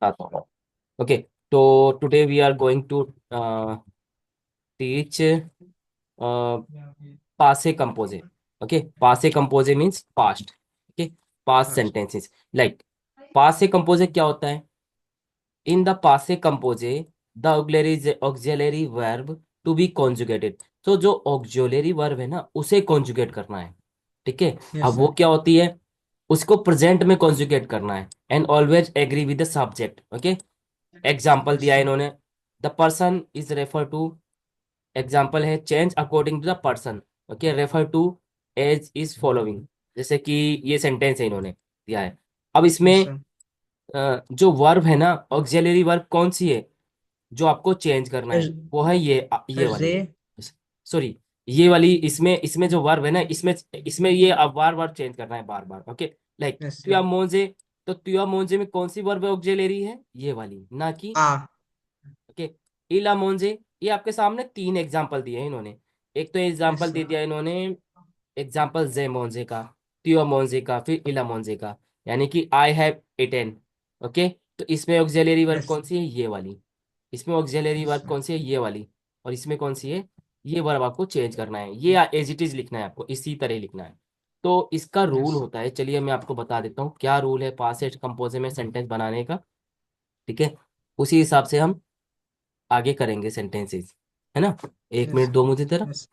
आता हूँ। ओके, तो today we are going to teach पासे कंपोजे। ओके, पासे कंपोजे मीन्स पास्ट। ओके, पास्ट अच्छा। सेंटेंसेस लाइक पासे कंपोजे क्या होता है? इन द पासे कंपोजे the auxiliary verb to be conjugated. तो जो ऑक्सिलरी वर्ब है ना उसे कॉन्जुगेट करना है। ठीक है, अब यस वो सर। क्या होती है? उसको प्रेजेंट में कॉन्जुगेट करना है and always agree with the subject. Okay, example yes दिया है सर। इन्होंने। The person is refer to, example है change according to the person. Okay, refer to as is following. जैसे कि ये सेंटेंस है इन्होंने दिया है। अब यस इसमें सर। जो वर्ब है ना, ऑक्सिलरी वर्ब कौन सी है जो आपको चेंज करना है? वो है ये सर जे। वाली। सॉरी, ये वाली। इसमें इसमें जो वर्ब है ना, इसमें इसमें ये अब बार बार चेंज करना है, बार बार। Okay, like yes sir. तुया मोजे। तो तुया मोजे में कौन सी वर्ब ऑक्सिलरी है? ये वाली, ना कि। आ। ओके, इला मोजे। ये आपके सामने तीन एग्जाम्पल दिए हैं इन्होंने। एक तो यस एग्जाम्पल दे सर। दिया इन्होंने, एग्जाम्पल जे मोजे का, तुया मोजे का, फिर इला मोजे का। यानी कि आई हैव इटेन। ओके, तो इसमें ऑक्सिलरी वर्ब यस। कौन सी है? ये वाली। इसमें ऑक्सिलरी यस वर्ब सर। कौन सी है? ये वाली। और इसमें कौन सी है? ये वर्ब आपको चेंज करना है, ये एज इट इज लिखना है आपको, इसी तरह लिखना है। तो इसका रूल यस। होता है, चलिए मैं आपको बता देता हूँ क्या रूल है पास्ट कंपोजे में सेंटेंस बनाने का। ठीक है, उसी हिसाब से हम आगे करेंगे सेंटेंसेस, है ना? एक यस। मिनट दो मुझे जरा। यस।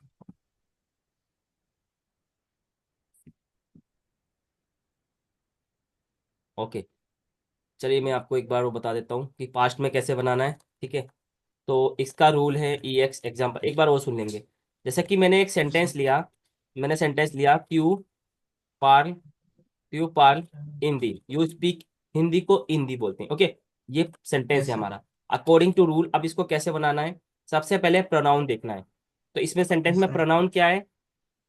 ओके, चलिए मैं आपको एक बार वो बता देता हूँ कि पास्ट में कैसे बनाना है। ठीक है, तो इसका रूल है ई एक्स एग्जाम्पल, एक बार वो सुन लेंगे। जैसे कि मैंने एक सेंटेंस लिया, मैंने सेंटेंस लिया, पार्ल यू पार्ल हिंदी, यू स्पीक हिंदी को हिंदी बोलते हैं। ओके, ये सेंटेंस है यस सर। हमारा अकॉर्डिंग टू रूल। अब इसको कैसे बनाना है? सबसे पहले प्रोनाउन देखना है। तो इसमें सेंटेंस यस में सर। प्रोनाउन क्या है?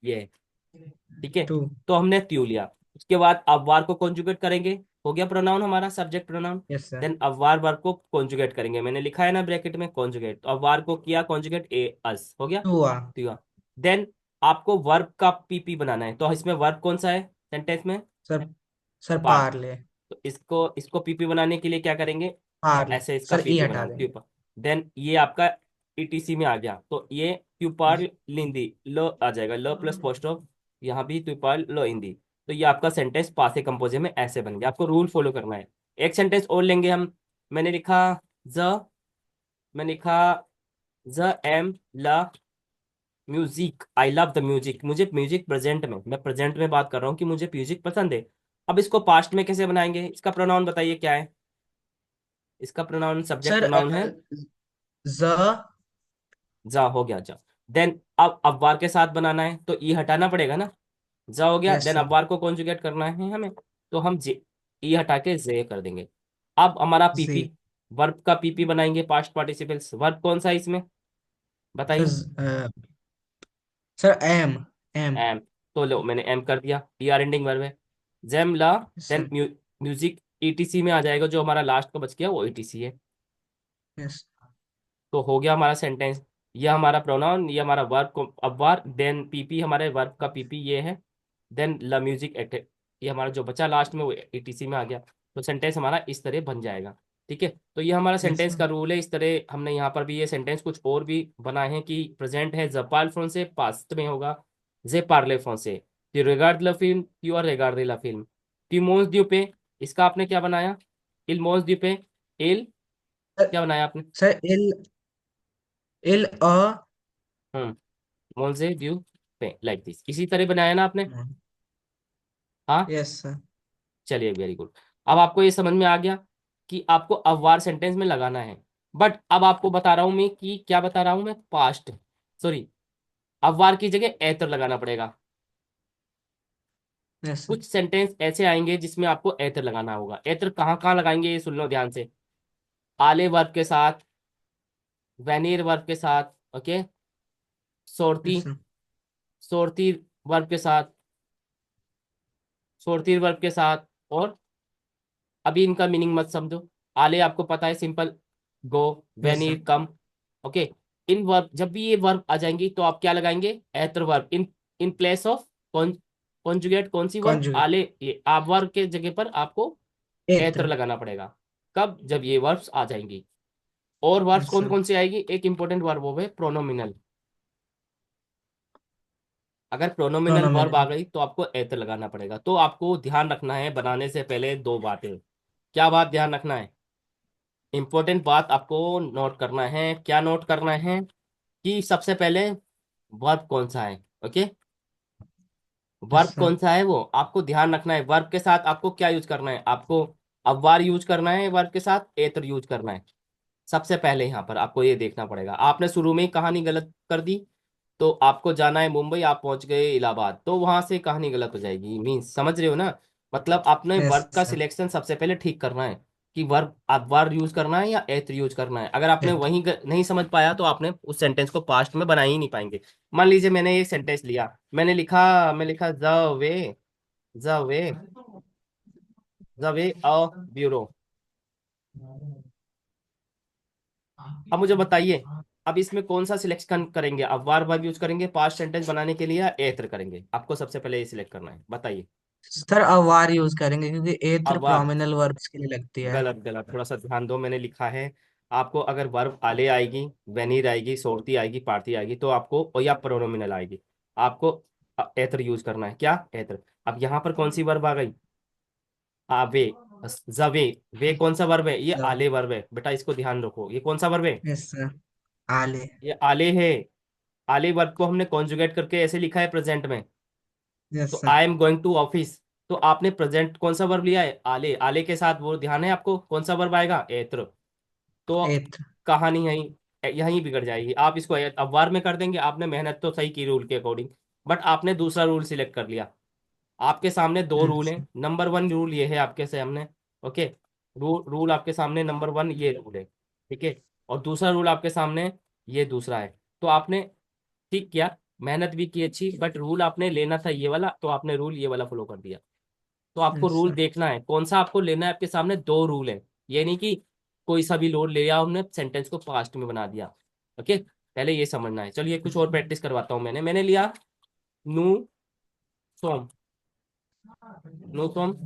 ये है। ठीक है, टू। तो हमने त्यू लिया। उसके बाद अववार को कॉन्जुगेट करेंगे। हो गया प्रोनाउन हमारा, subject pronoun. Yes sir. Then अववार वर्ब को कॉन्जुगेट करेंगे, मैंने लिखा है ना ब्रैकेट में कॉन्जुगेट, तो अववार को किया कॉन्जुगेट, ए अस हो गया। टू आ। त्यू। देन आपको वर्ब का पीपी बनाना है, तो इसमें वर्ब कौन सा है सेंटेंस में? सर। Sir part. पार्ले। तो इसको इसको पीपी बनाने के लिए क्या करेंगे? पार्ले ऐसे इसका सर ई पीपी हटा बनाना देंगे। प्यूपा। देन ये आपका ईटीसी में आ गया, तो ये प्यूपार लिंदी लो आ जाएगा, लो प्लस पोस्ट ऑफ, यहाँ भी प्यूपार लो हिंदी। तो ये आपका सेंटेंस पासे कंपोजे में ऐसे बन गया। आपको रूल फॉलो करना है। एक सेंटेंस और लेंगे हम। मैंने लिखा ज मैंने लिखा ज एम ला म्यूजिक, आई लव द म्यूजिक। मुझे म्यूजिक प्रेजेंट में, मैं प्रेजेंट में बात कर रहा हूँ कि मुझे म्यूजिक पसंद है। अब इसको पास्ट में कैसे बनाएंगे? इसका प्रोनाउन बताइए क्या है? इसका प्रोनाउन सब्जेक्ट सर प्रोनाउन है ज। जा, हो गया जा। देन अब अववार के साथ बनाना है तो ई हटाना पड़ेगा ना। जा हो गया, यस देन सर। अववार को कॉन्जुगेट करना है हमें, तो हम जे ई हटा के जे कर देंगे। अब हमारा जी। पीपी, वर्ब का पीपी बनाएंगे, पास्ट पार्टिसिपल्स। वर्ब कौन सा है इसमें? सर बताइए। सर एम। एम। एम। तो लो मैंने एम कर दिया, टी आर एंडिंग वर्ब है। जेम ला। Yes then sir. Music etc में आ जाएगा, जो हमारा लास्ट का बच गया वो ईटीसी है। यस। तो हो गया हमारा सेंटेंस। ये हमारा प्रोनाउन, ये हमारा वर्ब को अववार, देन पीपी हमारे वर्ब का पीपी ये है। देन ला म्यूजिक एट, ये हमारा जो बचा लास्ट में वो ईटीसी में आ गया। तो सेंटेंस हमारा इस तरह बन जाएगा। ठीक है, तो ये हमारा यस सेंटेंस सर। का रूल है। इस तरह हमने यहाँ पर भी ये सेंटेंस कुछ और भी बनाए हैं कि प्रेजेंट है जपाल फ्रोन से, पास्ट में होगा जे पार्ले फ्रोन से। You regard the film, you are regard the film. टिमोस ड्यूपे, इसका आपने क्या बनाया? इल मोस ड्यूपे, इल क्या बनाया आपने? Sir L. एल अ। हम्म, मोजे ड्यू पे, लाइक दिस, इसी तरह बनाया ना आपने? हाँ, यस सर। चलिए वेरी गुड। अब आपको ये समझ में आ गया कि आपको अववार सेंटेंस में लगाना है। बट अब आपको बता रहा हूं मैं कि क्या बता रहा हूं मैं, पास्ट, सॉरी, अववार की जगह एतर लगाना पड़ेगा। Yes sir. कुछ सेंटेंस ऐसे आएंगे जिसमें आपको एतर लगाना होगा। एतर कहाँ कहाँ लगाएंगे ये सुन लो ध्यान से। आले वर्ब के साथ, वैनिर वर्ब के साथ, ओके, सोरती, यस सर। सोरती वर्ब के साथ, सोरती वर्ब के साथ। और अभी इनका मीनिंग मत समझो। आले आपको पता है, सिंपल, गो, यस सर। वेनी, कम। ओके, इन वर्ब, जब भी ये वर्ब आ जाएंगी तो आप क्या लगाएंगे? एतर verb in in place of conjugate. कौन सी वर्ब? कॉन्जुगेट। आले, ये आप वर्ब के जगह पर आपको एत्र एत्र। लगाना पड़ेगा। कब? जब ये वर्ब्स आ जाएंगी। और वर्ब्स यस कौन सर। कौन सी आएगी? एक इंपॉर्टेंट वर्ब वो है प्रोनोमिनल। अगर प्रोनोमिनल वर्ब आ प्रोनोमिनल। गई तो आपको एत्र लगाना पड़ेगा। तो आपको ध्यान रखना है बनाने से पहले दो बातें। क्या बात ध्यान रखना है? इंपॉर्टेंट बात आपको नोट करना है। क्या नोट करना है? कि सबसे पहले वर्ब कौन सा है। Okay, yes verb sir. कौन सा है वो आपको ध्यान रखना है। वर्ब के साथ आपको क्या यूज करना है? आपको अव्वार यूज करना है, वर्ब के साथ एत्र यूज करना है। सबसे पहले यहाँ पर आपको ये देखना पड़ेगा। आपने शुरू में ही कहानी गलत कर दी, तो आपको जाना है मुंबई, आप पहुंच गए इलाहाबाद, तो वहां से कहानी गलत हो जाएगी। मीन्स समझ रहे हो ना? मतलब आपने यस वर्ब का सर। सिलेक्शन सबसे पहले ठीक करना है कि वर्ब आप वर्ब यूज करना है या एत्र यूज करना है। अगर आपने एत्र। वहीं नहीं समझ पाया तो आपने उस सेंटेंस को पास्ट में बना ही नहीं पाएंगे। मान लीजिए मैंने एक सेंटेंस लिया, मैं लिखा the way the way a bureau. अब मुझे बताइए, अब इसमें कौन सा सिलेक्शन करेंगे? अब वार वर्ब यूज करेंगे पास्ट सेंटेंस बनाने के लिए या एत्र करेंगे? आपको सबसे पहले ये सिलेक्ट करना है, बताइए। सर अवार यूज करेंगे क्योंकि एत्र अब वार, प्रोमिनल वर्ब्स के लिए लगती है। गलत गलत, थोड़ा सा ध्यान दो। मैंने लिखा है आपको अगर वर्ब आले आएगी, वेनिर आएगी, सोरती आएगी, पार्थी आएगी, तो आपको और या प्रोनोमिनल आएगी, आपको एत्र यूज करना है। क्या? एत्र। अब यहाँ पर कौन सी वर्ब आ गई? आवे, जवे। वे कौन सा वर्ब है? ये जब। आले वर्ब है बेटा, इसको ध्यान रखो। ये कौन सा वर्ब है? Yes sir. आले। ये आले है। आले वर्ब को हमने कॉन्जुगेट करके ऐसे लिखा है प्रेजेंट में। यस तो sir. I am going to office, तो आपने प्रेजेंट कौन सा वर्ब लिया है? आले। आले के साथ वो ध्यान है आपको कौन सा वर्ब आएगा? एत्र। तो एत्र। कहानी यहीं यहीं बिगड़ जाएगी। आप इसको अब वार में कर देंगे। आपने मेहनत तो सही की रूल के अकॉर्डिंग, बट आपने दूसरा रूल सिलेक्ट कर लिया। आपके सामने दो रूल यस हैं। नंबर वन रूल ये है आपके सामने। ओके, रूल आपके सामने नंबर वन ये रूल है, ठीक है। और दूसरा रूल आपके सामने ये दूसरा है। तो आपने ठीक किया, मेहनत भी की अच्छी, बट रूल आपने लेना था ये वाला, तो आपने रूल ये वाला फॉलो कर दिया। तो आपको रूल सर। देखना है कौन सा आपको लेना है। आपके सामने दो रूल है, ये नहीं कि कोई सा भी लोड ले लिया हमने सेंटेंस को पास्ट में बना दिया। ओके, पहले ये समझना है। चलिए कुछ और प्रैक्टिस करवाता हूँ। मैंने लिया नु सोम, नु सोम।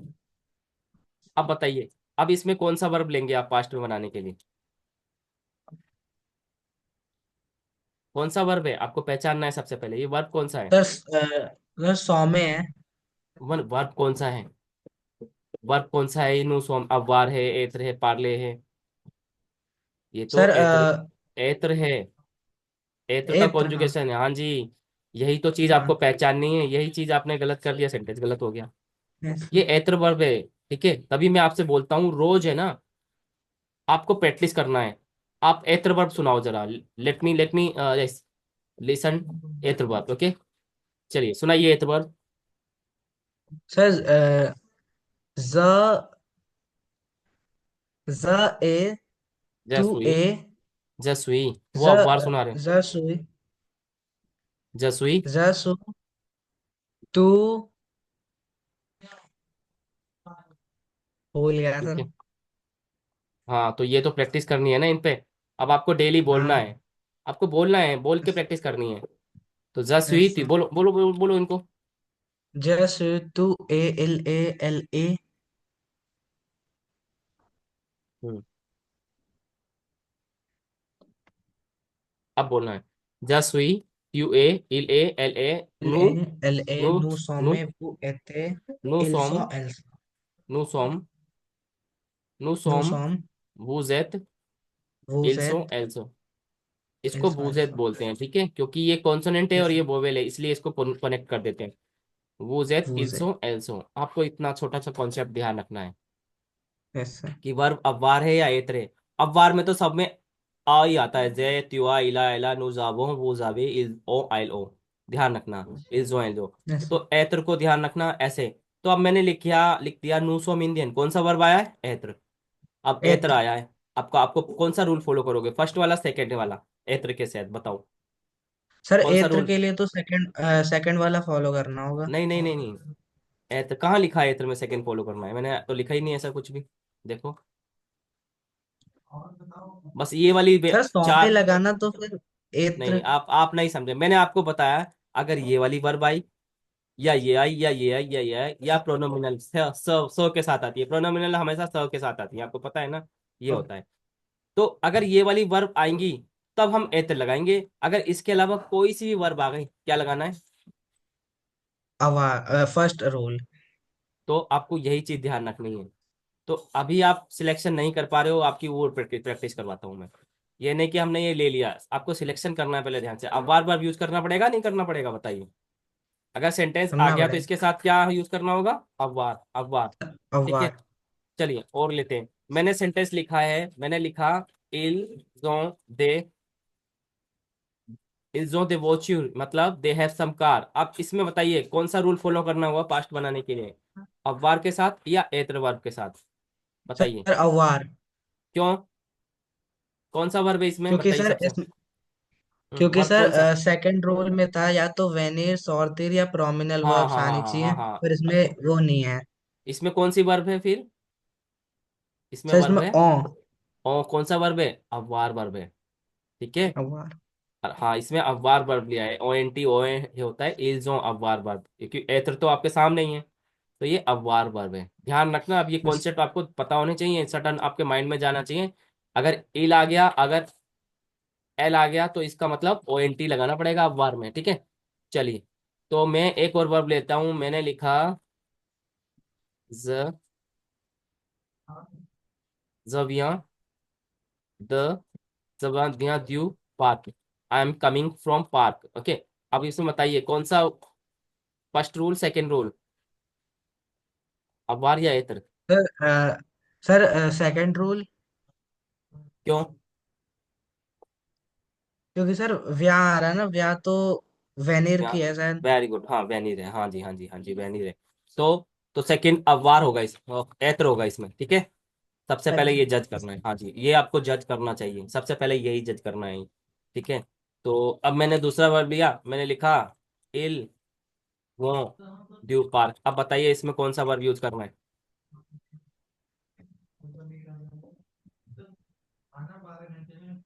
अब बताइए, अब इसमें कौन सा वर्ब लेंगे आप पास्ट में बनाने के लिए? कौन सा वर्ब है आपको पहचानना है सबसे पहले। ये वर्ब कौन सा है? सर सौ में है। वन वर्ब कौन सा है? वर्ब कौन सा है? नु सोम, अब वार है, एत्र है, पार्ले है। ये तो सर एत्र, एत्र है। एत्र का एत्र। हाँ। कॉन्जुगेशन है, हाँ जी। यही तो चीज आपको हाँ। पहचाननी है। यही चीज आपने गलत कर दिया, सेंटेंस गलत हो गया। यस ये सर। एत्र वर्ब है, ठीक है। तभी मैं आपसे बोलता हूँ रोज है ना, आपको प्रैक्टिस करना है। आप एत्र वर्ब सुनाओ जरा। लेट मी लिसन एत्र वर्ब। ओके, चलिए सुनाइए एत्र वर्ब। सर ज ज ए टू जसुई, ए जसुई वो ज अखबार सुना रहे हो। ज सुई जसुई, ज सु टू। भूल गया ठीक सर। है। हाँ, तो ये तो प्रैक्टिस करनी है ना इन पे। अब आपको डेली बोलना हाँ। है, आपको बोलना है, बोल के प्रैक्टिस करनी है। तो यस जसुई थी, सर। बोलो बोलो बोलो, बोलो इनको। ज सु टू ए एल ए एल ए। हम्म, अब बोलना है जसुई, यू ए इल ए एल ए, एल नु ए एल ए नु नु नु सोमे बु एते नु सोम, इल्सो एल्सो। नु सोम, नु नु सोम, सोम वूजेत, इल्सो वुजेत एल्सो। इसको इल्सो वूजेत एल्सो। बोलते हैं, ठीक है, क्योंकि ये कॉन्सोनेंट है और यस ये वोवेल है, इसलिए इसको कनेक्ट कर देते हैं। वूजेत वुजेत। इल्सो एल्सो। आपको इतना छोटा सा कॉन्सेप्ट ध्यान रखना है यस सर। कि वर्ब अव्वार है या एत्र है। अव्वार में तो सब में आ ही आता है। जे त्युआ इला इला नु जाबो वो जाबे इल ओ आइल ओ। ध्यान रखना, इल्जो एल्जो। Yes sir. तो एत्र को ध्यान रखना ऐसे। तो अब मैंने लिख दिया नूसोम इंडियन। कौन सा वर्ब आया है? एत्र। अब एत्र एत्र। आया है। आपका आपको कौन सा रूल फॉलो करोगे, फर्स्ट वाला सेकंड वाला? एत्र के साथ बताओ सर कौन सा एत्र रूल। के लिए तो सेकंड वाला फॉलो करना होगा। नहीं नहीं नहीं नहीं, एत्र कहाँ लिखा है? एत्र में सेकंड फॉलो करना है? मैंने तो लिखा ही नहीं ऐसा कुछ भी। देखो, बस ये वाली सर सौ में चार। लगाना तो फिर नहीं, एत्र। आप नहीं समझे। मैंने आपको बताया, अगर ये वाली वर्ब आई या ये आई या ये आई या ये आई या प्रोनोमिनल स के साथ आती है। प्रोनोमिनल हमेशा स के साथ आती है, आपको पता है ना, ये होता है। तो अगर ये वाली वर्ब आएंगी तब हम एत लगाएंगे। अगर इसके अलावा कोई सी भी वर्ब आ गई, क्या लगाना है? आवार, फर्स्ट रूल। तो आपको यही चीज ध्यान रखनी है। तो अभी आप सिलेक्शन नहीं कर पा रहे हो, आपकी वो प्रैक्टिस प्रैक्टिस करवाता हूँ मैं। ये नहीं कि हमने ये ले लिया, आपको सिलेक्शन करना है पहले ध्यान से। अब बार बार यूज करना पड़ेगा नहीं करना पड़ेगा बताइए? अगर सेंटेंस आ सुनना गया तो पड़ेगा। इसके साथ क्या यूज करना होगा? अववार, अववार। ठीक है, आवार। चलिए और लेते हैं। मैंने सेंटेंस लिखा है, मैंने लिखा इल जो दे, इल जो दे वॉच्यूर मतलब दे हैव सम कार। अब इसमें बताइए कौन सा रूल फॉलो करना होगा पास्ट बनाने के लिए, अववार के साथ या एत्र वर्ब के साथ? बताइए। सर आवार। क्यों? कौन सा वर्ब है इसमें क्योंकि बताइए सर सबसे? क्योंकि वर्ब सर कौन सा? सेकंड रूल में था या तो वेनिर सॉर्टिर या प्रोमिनल हाँ वर्ब्स हाँ हाँ आनी हाँ चाहिए, हाँ हाँ। पर इसमें वो नहीं है। इसमें कौन सी वर्ब है फिर? इसमें सर वर्ब इसमें है ओ। ओ। कौन सा वर्ब है? अववार वर्ब है। ठीक है। आवार। और हाँ, इसमें अववार वर्ब लिया है, ओ एन टी ओ ए होता है, इज जो अववार वर्ब, क्योंकि एत्र तो आपके सामने ही है। तो ये अववार वर्ब है, ध्यान रखना। अब ये बस। कॉन्सेप्ट आपको पता होने चाहिए, सडन आपके माइंड में जाना चाहिए। अगर इल आ गया, अगर एल आ गया, तो इसका मतलब ओ एन टी लगाना पड़ेगा अववार में। ठीक है, चलिए। तो मैं एक और वर्ब लेता हूं, मैंने लिखा ज जविया द जविया द्यू पार्क, I am coming from park. Okay. अब इसमें बताइए कौन सा फर्स्ट रूल, सेकंड रूल, अववार या एतर? Sir sir second rule. क्यों? क्योंकि सर व्या आ रहा है ना, व्या तो वेनिर या की है शायद। वेरी गुड, हाँ वेनिर है, हाँ जी हाँ जी हाँ जी वेनिर है। तो सेकंड अववार होगा, इस एतर होगा इसमें। ठीक है, सबसे पहले ये जज करना है, हाँ जी ये आपको जज करना चाहिए, सबसे पहले यही जज करना है। ठीक है। तो अब मैंने दूसरा वर्ब लिया, मैंने लिखा इल वो ड्यू पार्क। अब बताइए इसमें कौन सा वर्ब यूज करना है?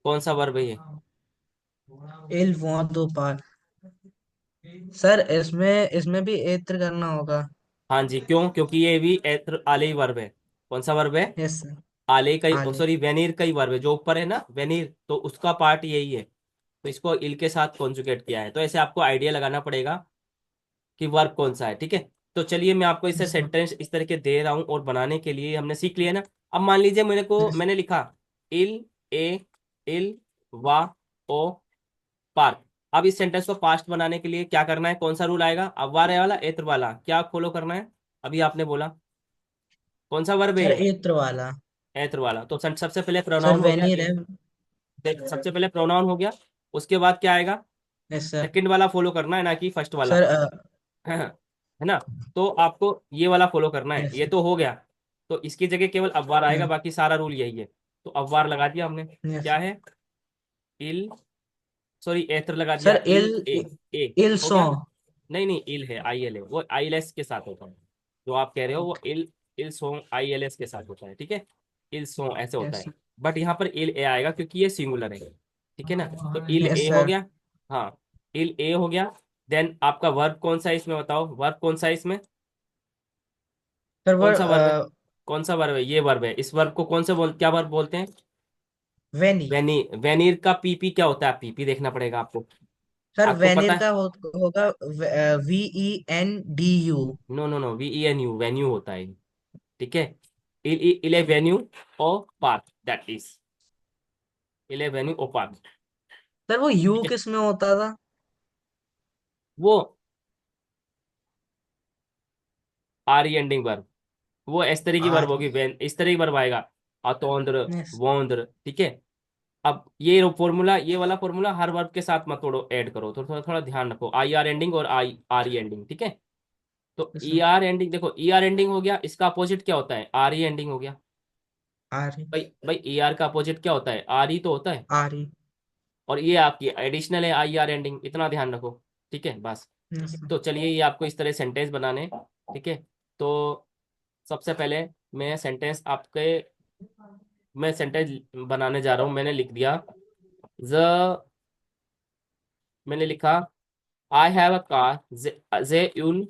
कौन सा वर्ब है ये? इल वो दो पार। सर इसमें इसमें भी एत्र करना होगा। हाँ जी, क्यों? क्योंकि ये भी एत्र आले ही वर्ब है। कौन सा वर्ब है? Yes sir. आले का ही, आले। सॉरी वेनिर का ही वर्ब है, जो ऊपर है ना वेनिर, तो उसका पार्ट यही है। तो इसको इल के साथ कॉन्जुगेट किया है, तो ऐसे आपको आइडिया लगाना पड़ेगा कि वर्ब कौन सा है। ठीक है। तो चलिए मैं आपको इससे यस सर। सेंटेंस इस तरह के दे रहा हूं, और बनाने के लिए हमने सीख लिया ना। अब मान लीजिए यस मैंने लिखा इल ए इल वा ओ पार्क। अब इस सेंटेंस को पास्ट बनाने के लिए क्या करना है? कौन सा रूल आएगा? अव्वार वाला, एत्र वाला, क्या फॉलो करना है? अभी आपने बोला कौन सा वर्ब है सर ये? एत्र वाला। एत्र वाला। तो सबसे पहले सर प्रोनाउन हो गया वेनिर ए, है। सबसे पहले प्रोनाउन हो गया। उसके बाद क्या आएगा? Yes sir. सेकंड वाला फॉलो करना है, ना कि फर्स्ट वाला। सर है ना? तो आपको ये वाला फॉलो करना है, यस ये तो हो गया। तो इसकी जगह केवल अव्वार आएगा, सर। बाकी सारा रूल यही है। तो अव्वार लगा दिया हमने, यस क्या है? इल, सॉरी एत्र लगा दिया, सर इल ए इल हो सो। गया। नहीं नहीं, इल है, आई एल है, वो आई एल एस के साथ होता है। जो आप कह रहे हो वो इल, इल सो आई एल एस के साथ होता है। ठीक है, इल सो ऐसे होता यस है। बट यहाँ पर इल ए आएगा क्योंकि ये सिंगुलर है। ठीक है ना? तो इल यस ए हो सर। गया। हाँ, इल ए हो गया। देन आपका वर्ब कौन सा है इसमें, बताओ वर्ब कौन सा है इसमें? सर कौन सा वर्ब है? कौन सा वर्ब है? ये वर्ब है। इस वर्ब को कौन से क्या वर्ब बोलते हैं? वेनी। वेनीर का पीपी क्या होता है? पीपी देखना पड़ेगा आपको। सर आपको पता वेनिर है? का होगा VENDU। No no no, V E N U, venue होता है। ठीक है, इले वेन्यू ओ पार्क, दैट इज इले वेन्यू ओ पार्क। सर वो यू ठीक है, किस में होता था? वो आर ई एंडिंग वर्ब, वो इस तरह की वर्ब आर। होगी, वेन इस तरह की वर्ब आएगा। अतोंद्र, यस। वोंद्र। ठीक है। अब ये फॉर्मूला, ये वाला फॉर्मूला हर वर्ब के साथ मत तोड़ो, ऐड करो, तो थोड़ा थोड़ा ध्यान रखो, आई आर एंडिंग और आई आर ई एंडिंग। ठीक है। तो yes E sir. R ending, देखो ई आर एंडिंग हो गया, इसका अपोजिट क्या होता है? आर ई एंडिंग हो गया। आर। भाई भाई, ई आर का अपोजिट क्या होता है? आर ई तो होता है। आर। और ये आपकी एडिशनल है आई आर एंडिंग, इतना ध्यान रखो। ठीक है, बस। Yes sir. तो चलिए ये आपको इस तरह सेंटेंस बनाने। ठीक है। तो सबसे पहले मैं सेंटेंस आपके मैं सेंटेंस बनाने जा रहा हूँ। मैंने लिख दिया ज मैंने लिखा आई हैव अ कार, जे यूल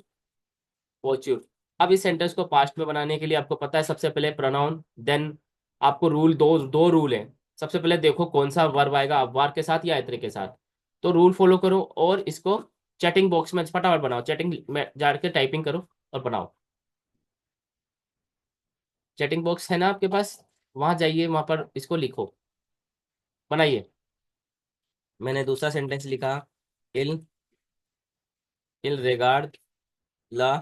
वॉच्यूर। अब इस सेंटेंस को पास्ट में बनाने के लिए आपको पता है सबसे पहले प्रोनाउन, देन आपको रूल, दो दो रूल है। सबसे पहले देखो कौन सा वर्ब आएगा, अववार के साथ या ऐतरे के साथ। तो रूल फॉलो करो और इसको चैटिंग बॉक्स में फटाफट बनाओ, चैटिंग में जाके टाइपिंग करो और बनाओ। चैटिंग बॉक्स है ना आपके पास, वहां जाइए, वहां पर इसको लिखो, बनाइए। मैंने दूसरा सेंटेंस लिखा, इल इल रिगार्ड ला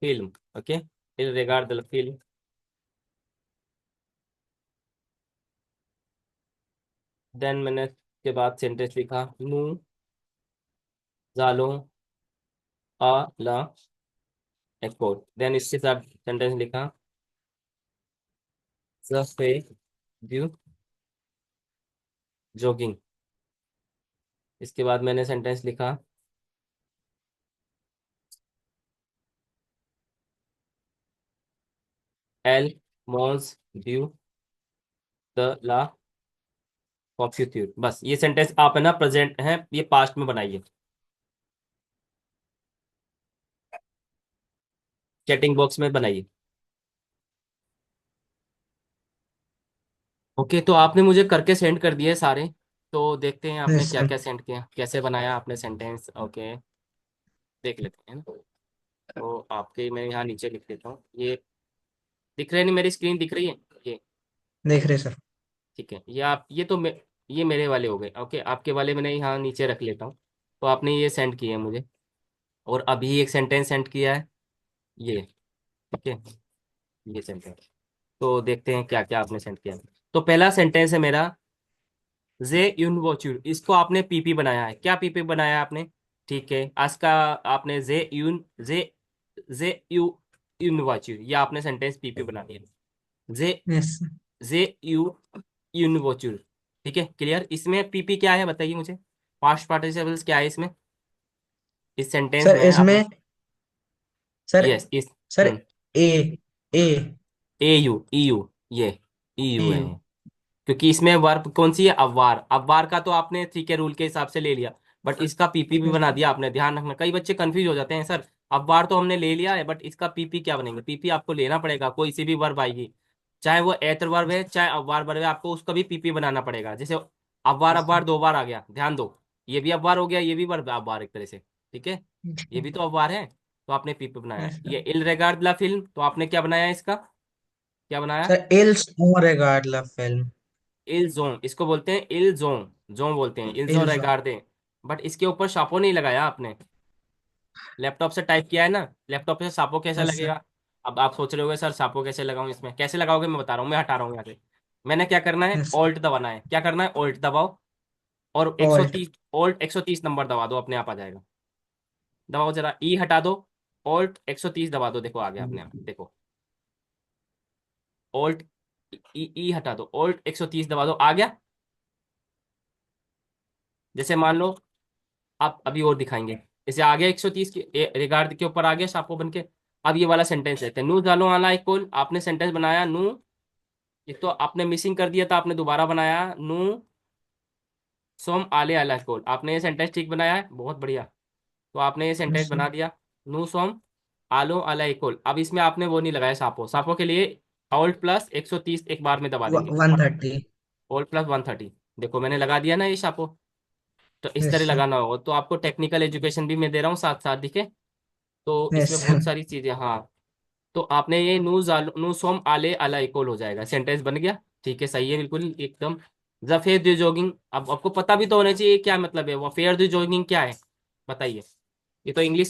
फिल्म। ओके, इल रिगार्ड द फिल्म। देन मैंने के बाद सेंटेंस लिखा, नू जालो आ ला एक्सपोर्ट। देन इसके साथ सेंटेंस लिखा, जफे व्यू जॉगिंग। इसके बाद मैंने सेंटेंस लिखा, एल मॉन्स व्यू द ला कॉफ्यूट्यूर। बस ये सेंटेंस आप है ना प्रेजेंट है, ये पास्ट में बनाइए, चैटिंग बॉक्स में बनाइए। ओके, तो आपने मुझे करके सेंड कर दिए सारे। तो देखते हैं आपने यस क्या सर। क्या सेंड किया, कैसे बनाया आपने सेंटेंस। ओके, देख लेते हैं ना। तो आपके मैं यहाँ नीचे लिख देता हूँ, ये दिख रहे नहीं, मेरी स्क्रीन दिख रही है ये। देख रहे सर। ठीक है, ये आप, ये तो ये मेरे वाले हो गए। ओके, आपके वाले मैंने यहाँ नीचे रख लेता हूँ। तो आपने ये सेंड किए हैं मुझे, और अभी एक सेंटेंस सेंड किया है ये। ठीक है, ये सेंटेंस। तो देखते हैं क्या क्या आपने सेंड किया है। तो पहला सेंटेंस है मेरा, जे यूनवोच्यूर। इसको आपने पीपी बनाया है, क्या पीपी बनाया है आपने? ठीक है, आज का आपने जे जे यू यूनवोच्यूर, ये आपने सेंटेंस पीपी बना दिया। जे यस जे यू यूनवोच्यूर। ठीक है, क्लियर। इसमें पीपी क्या है बताइए मुझे, पास्ट पार्टिसिपल्स क्या है इसमें, इस सेंटेंस सर में आपने। इसमें सर यस, इस sir A A A you E U, ये ई ए यू है। क्योंकि इसमें वर्ब कौन सी है, अववार। अववार का तो आपने ठीक है रूल के हिसाब से ले लिया, बट इसका पीपी भी यस बना दिया आपने। ध्यान रखना, कई बच्चे कंफ्यूज हो जाते हैं, सर अववार तो हमने ले लिया है बट इसका पीपी क्या बनेगा। पीपी आपको लेना पड़ेगा, कोई सी भी वर्ब आएगी, चाहे वो एतर वर्ब है चाहे अववार वर्ब है, आपको उसका भी पीपी बनाना पड़ेगा। जैसे अववार अववार दो बार आ गया, ध्यान दो, ये भी अववार हो गया, ये भी वर्ब अववार एक तरह से। ठीक है, ये भी तो अववार है, तो आपने पीपी बनाया है। यस ये इल रेगार्ड ला फिल्म, तो आपने क्या बनाया इसका, क्या बनाया? सर इल्स ओरेगार्ड ला फिल्म। इल जों, इसको बोलते हैं इल जों, जों बोलते हैं, इल जों इल्स रेगार्डे। बट इसके ऊपर शापो नहीं लगाया आपने, लैपटॉप से टाइप किया है ना, लैपटॉप से सापो कैसे यस सर। लगेगा? अब आप सोच रहे होगे सर सापो कैसे लगाऊं इसमें, कैसे लगाओगे मैं बता रहा हूँ, मैं हटा रहा हूँ यहाँ से। मैंने क्या करना है, यस ऑल्ट दबाना है। क्या करना है, ऑल्ट दबाओ, और ऑल्ट 130, ऑल्ट 130 नंबर दबा दो, अपने आप आ जाएगा। दबाओ जरा, ई हटा दो, ऑल्ट 130 दबा दो, देखो आ गया अपने आप, देखो। ऑल्ट ई हटा दो, ऑल्ट 130 दबा दो, आ गया। जैसे मान लो, आप अभी और दिखाएंगे, जैसे आ गया 130 के रिगार्ड के ऊपर आ गया शापो बन के। अब ये वाला सेंटेंस लेते हैं, नू जालो आला इक्वल, आपने सेंटेंस बनाया नू, ये तो आपने मिसिंग कर दिया था, आपने दोबारा बनाया नू सोम आले आला इक्वल। आपने ये सेंटेंस ठीक बनाया है, बहुत बढ़िया। तो आपने ये सेंटेंस यस बना दिया, नू सोम आलो आला इक्वल। अब इसमें आपने वो नहीं लगाया सापो, सापो के लिए ऑल्ट प्लस 130 एक बार में दबा देंगे, 130। Alt plus 130। देखो मैंने लगा दिया ना ये सापो। तो इस यस तरह सर। लगाना होगा, तो आपको टेक्निकल एजुकेशन भी मैं दे रहा हूँ साथ साथ, दिखे। तो यस इसमें सर। बहुत सारी चीजें, हाँ। तो आपने ये नू सोम आले अला इक्वल हो जाएगा, सेंटेंस बन गया। ठीक है, सही है बिल्कुल एकदम। जफेर द जॉगिंग, अब आपको पता भी तो होना चाहिए क्या मतलब है वो, फेयर द जॉगिंग क्या है, बताइए। ये तो इंग्लिश